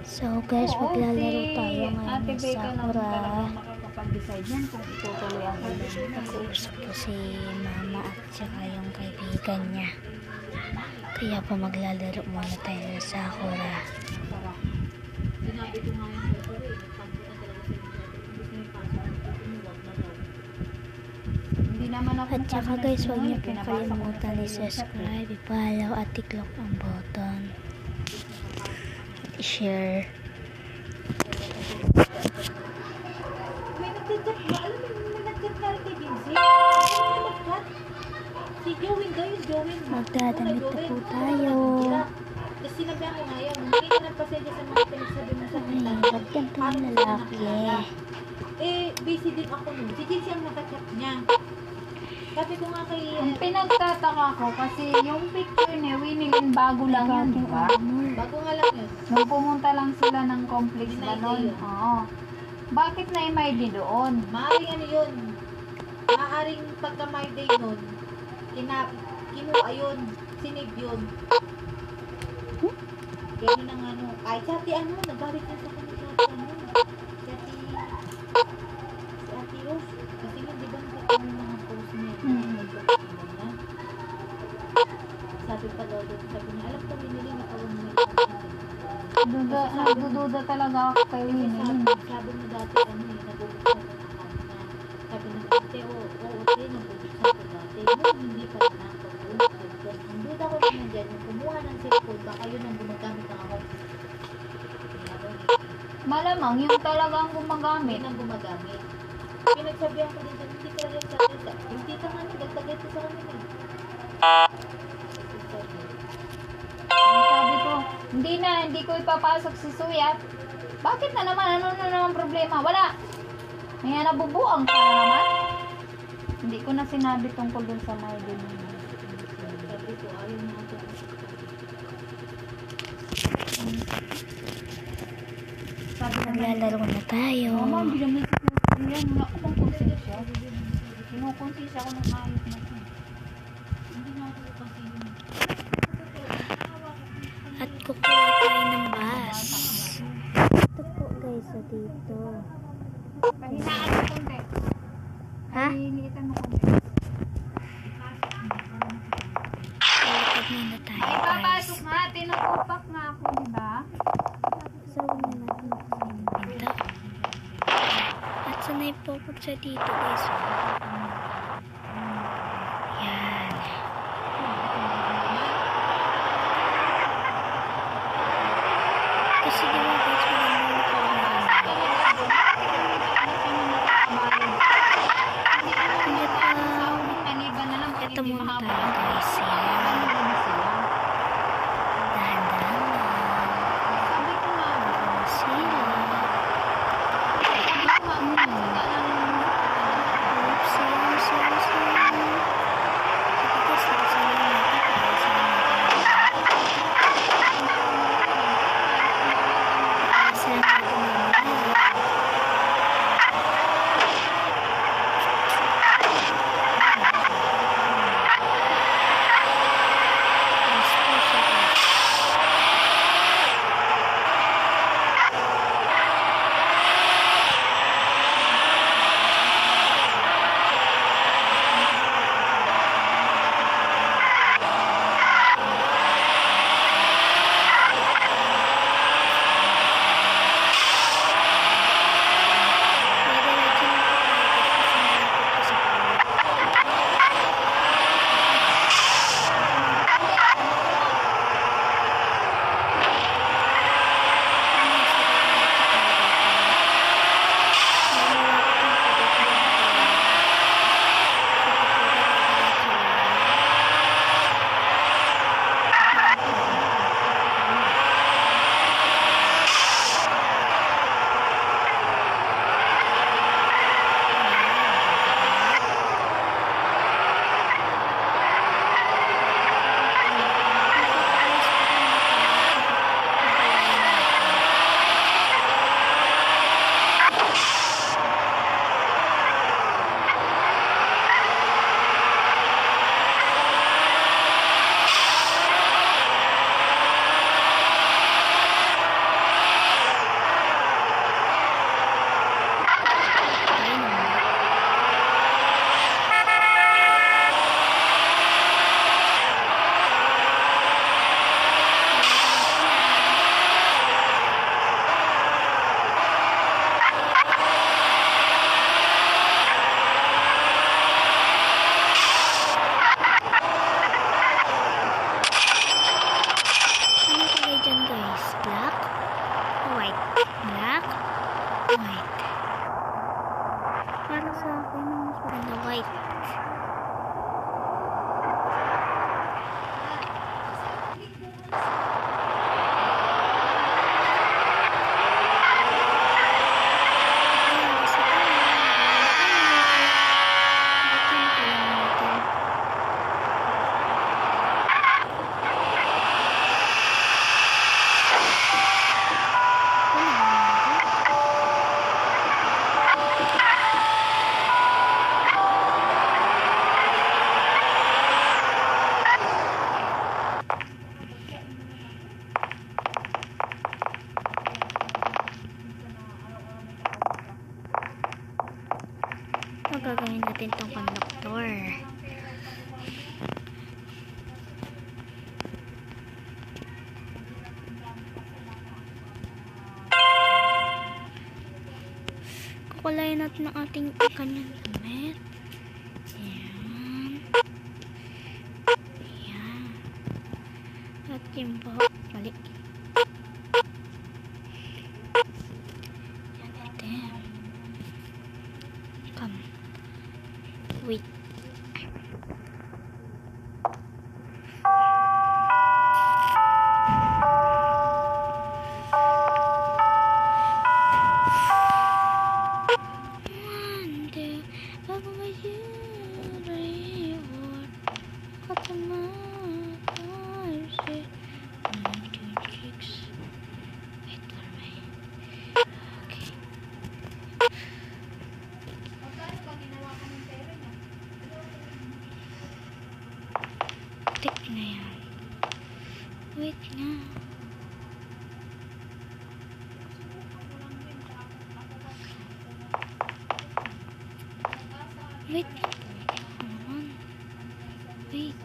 So guys, maglalaro tayo ngayon sa Sakura. Makakapag-decide yan kung itutuloy ang ulan. Nag-uusap ko si mama at saka yung kaibigan niya. Kaya pa maglalaro muna tayo ng Sakura. Sinabi ko nga yung photo eh. Hindi naman ako At saka guys, huwag niyo pong kalimutan i-subscribe, i-follow at i-click ang button. I-share. May nagchat ba? Alam mo, may nagchat na rin kay Vinci. Si Joey daw yung Joey. Magdadamit na po tayo. Tapos sinabihan ko ngayon, hindi ka nagpasensya sa mga pinagsabi mo sa akin. Ba't ganito yung lalaki? Eh, busy din ako nun. Si Jinsi ang nakachat niya. Sabi ko nga kay... Ang pinagtataka ko kasi yung picture ni Winilyn bago lang yun, di ba? Bago nga lang yun. Nung pumunta lang sila ng complex na Ina-ID nun. yun. Oo. Bakit na i-ID doon? Maaring ano yun. Maaring pagka my day nun, kinuha yun. Sinave yun. Ganun ang ano. Ay, chati ano, nagalit na sa kanya chati ano. Chati... Si Ate Rose. Kasi nga, di ba, ang mga post niya. Nagbakilan na. Sabi pa daw doon, sabi niya, alam ko, Winnie, nakawag mo yung Nagdududa talaga ako kay Winilyn. Sabi mo dati, ano eh, nag-uusap na account na. Sabi ng ate, oo, nag-uusap ko dati. No, hindi pa na ako. Ang duda ko naman dyan, yung kumuha ng cellphone, baka yun ang gumagamit ng account. Malamang yung talagang gumagamit. Yun ang gumagamit. Pinagsabihan ko din dyan, hindi talaga sa atin. Yung tita nga niya, dagdagay ito sa kanila. Sabi ko, hindi ko ipapasok si Suyat. Bakit na naman? Ano na naman problema? Wala. May nabubuang ka na naman. Hindi ko na sinabi tungkol dun sa my din. Sabi ko, ayaw na ako. Sabi na Maglalaro na tayo. Mama, hindi naman si yan. Wala ko bang konsensya. Kinukonsensya ko ng ayos na ito. Hindi na ako kasi yun. At kukuha tayo ng bus. Ito po guys, sa dito. Pahinaan mo konti. Ha? Pahinilitan mo konti. Lalakad muna tayo Ay, guys. papasok nga. Tinutupak nga ako, di ba? Sabi na natin yung pinto. At sanay po ako sa dito guys. Yan. Kasi diba guys, maganda yung camera. Hindi pa. Taliban na lang. Ito muna tayo guys. Yan. Dahan-dahan lang. Sabi ko nga. Sila. White. Para sa akin, mas maganda white. Gagawin natin tong conductor. Kukulayan natin ang ating kanyang damit. Ayan. Ayan. At yung buhok. Balik. Ayan natin. Come. Wait. Wonder what was you reward? What the matter say? 96. Wait for me. Okay. Tik na yan. Wait nga. Wait. Come on. Wait.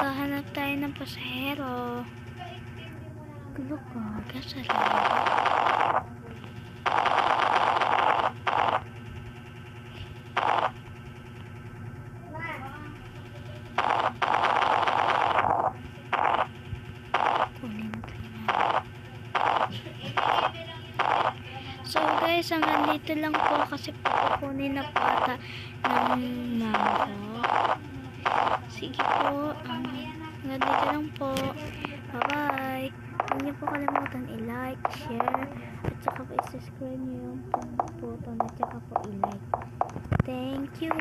Maghahanap tayo ng pasahero. Gulo ko. Gasolina. So guys, hanggang dito lang po kasi pupunin na po ata ng mama ko. Sige po, hanggang dito lang po. Bye-bye. Huwag niyo po kalimutan i-like, share, at saka po i-subscribe niyo yung button at saka po i-like. Thank you.